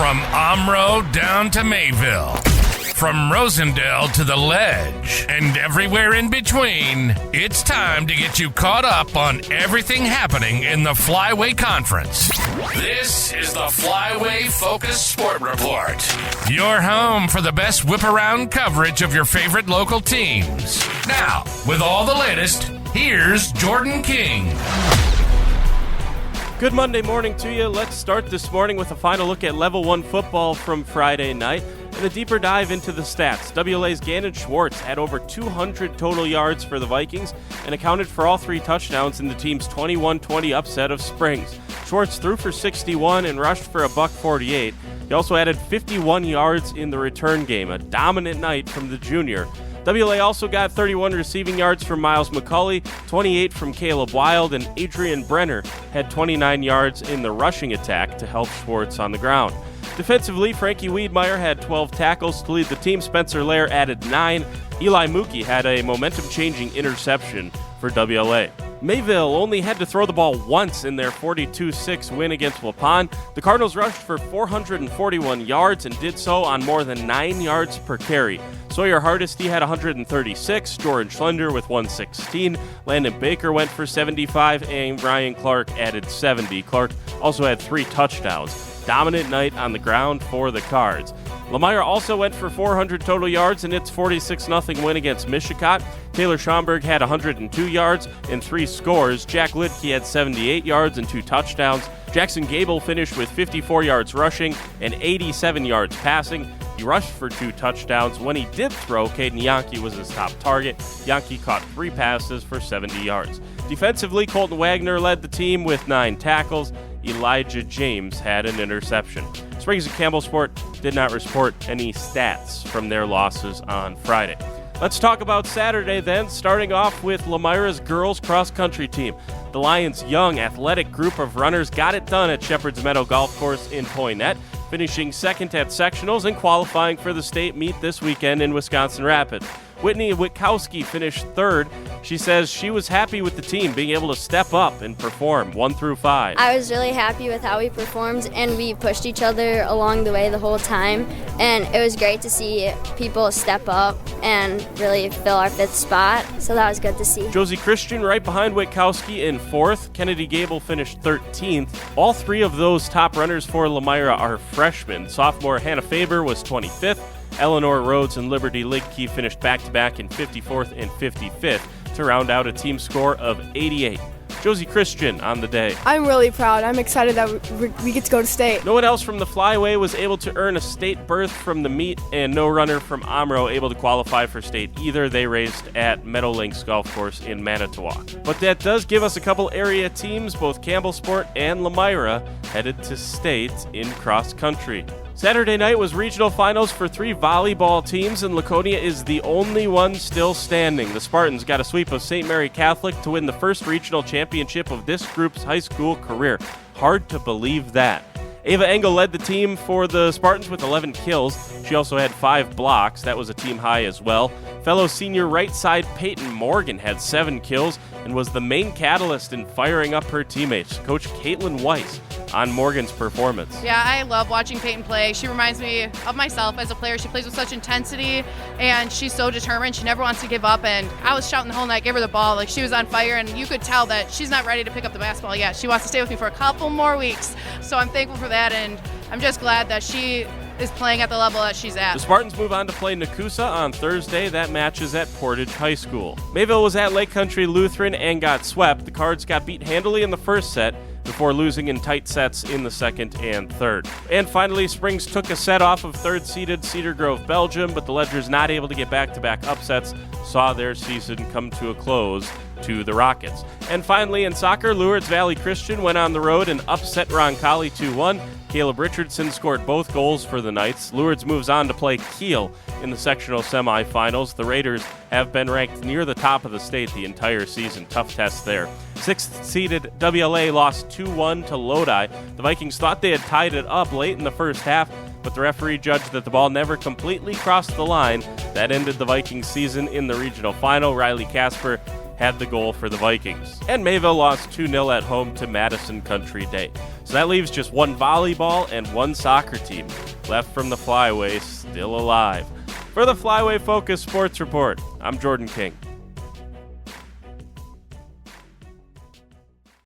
From Omro down to Mayville, from Rosendale to the Ledge, and everywhere in between, it's time to get you caught up on everything happening in the Flyway Conference. This is the Flyway Focus Sport Report, your home for the best whip-around coverage of your favorite local teams. Now, with all the latest, here's Jordan King. Good Monday morning to you. Let's start this morning with a final look at Level 1 football from Friday night and a deeper dive into the stats. WLA's Gannon Schwartz had over 200 total yards for the Vikings and accounted for all 3 touchdowns in the team's 21-20 upset of Springs. Schwartz threw for 61 and rushed for $148. He also added 51 yards in the return game, a dominant night from the junior. WLA also got 31 receiving yards from Miles McCulley, 28 from Caleb Wild, and Adrian Brenner had 29 yards in the rushing attack to help Schwartz on the ground. Defensively, Frankie Wiedmeyer had 12 tackles to lead the team. Spencer Lair added 9. Eli Mookie had a momentum-changing interception for WLA. Mayville only had to throw the ball once in their 42-6 win against Waupun. The Cardinals rushed for 441 yards and did so on more than 9 yards per carry. Sawyer Hardesty had 136, Jordan Schlender with 116, Landon Baker went for 75, and Ryan Clark added 70. Clark also had 3 touchdowns. Dominant night on the ground for the Cards. Lomira also went for 400 total yards in its 46-0 win against Michigan. Taylor Schomburg had 102 yards and 3 scores. Jack Lidke had 78 yards and 2 touchdowns. Jackson Gable finished with 54 yards rushing and 87 yards passing. He rushed for 2 touchdowns. When he did throw, Caden Yankee was his top target. Yankee caught 3 passes for 70 yards. Defensively, Colton Wagner led the team with 9 tackles. Elijah James had an interception. Springs and Campbellsport did not report any stats from their losses on Friday. Let's talk about Saturday then, starting off with Lomira's girls cross-country team. The Lions' young, athletic group of runners got it done at Shepherd's Meadow Golf Course in Poynette, finishing second at sectionals and qualifying for the state meet this weekend in Wisconsin Rapids. Whitney Witkowski finished third. She says she was happy with the team being able to step up and perform 1 through 5. I was really happy with how we performed, and we pushed each other along the way the whole time. And it was great to see people step up and really fill our 5th spot. So that was good to see. Josie Christian right behind Witkowski in 4th. Kennedy Gable finished 13th. All 3 of those top runners for Lomira are freshmen. Sophomore Hannah Faber was 25th. Eleanor Rhodes and Liberty Ligke finished back-to-back in 54th and 55th to round out a team score of 88. Josie Christian on the day. I'm really proud. I'm excited that we get to go to state. No one else from the Flyway was able to earn a state berth from the meet, and no runner from Omro able to qualify for state either. They raced at Meadowlinks Golf Course in Manitowoc. But that does give us a couple area teams, both Campbellsport and Lomira, headed to state in cross-country. Saturday night was regional finals for 3 volleyball teams, and Laconia is the only one still standing. The Spartans got a sweep of St. Mary Catholic to win the first regional championship of this group's high school career. Hard to believe that. Ava Engel led the team for the Spartans with 11 kills. She also had 5 blocks. That was a team high as well. Fellow senior right side Peyton Morgan had 7 kills and was the main catalyst in firing up her teammates. Coach Caitlin Weiss on Morgan's performance. Yeah, I love watching Peyton play. She reminds me of myself as a player. She plays with such intensity, and she's so determined. She never wants to give up, and I was shouting the whole night, give her the ball. Like, she was on fire, and you could tell that she's not ready to pick up the basketball yet. She wants to stay with me for a couple more weeks, so I'm thankful for that, and I'm just glad that she is playing at the level that she's at. The Spartans move on to play Nakusa on Thursday. That match is at Portage High School. Mayville was at Lake Country Lutheran and got swept. The Cards got beat handily in the first set before losing in tight sets in the second and third. And finally, Springs took a set off of third-seeded Cedar Grove, Belgium, but the Ledgers, not able to get back-to-back upsets, saw their season come to a close to the Rockets. And finally, in soccer, Lourdes Valley Christian went on the road and upset Roncalli 2-1. Caleb Richardson scored both goals for the Knights. Lourdes moves on to play Kiel in the sectional semifinals. The Raiders have been ranked near the top of the state the entire season. Tough test there. 6th-seeded WLA lost 2-1 to Lodi. The Vikings thought they had tied it up late in the first half, but the referee judged that the ball never completely crossed the line. That ended the Vikings season in the regional final. Riley Casper had the goal for the Vikings. And Mayville lost 2-0 at home to Madison Country Day. So that leaves just one volleyball and one soccer team left from the Flyway still alive. For the Flyway Focus Sports Report, I'm Jordan King.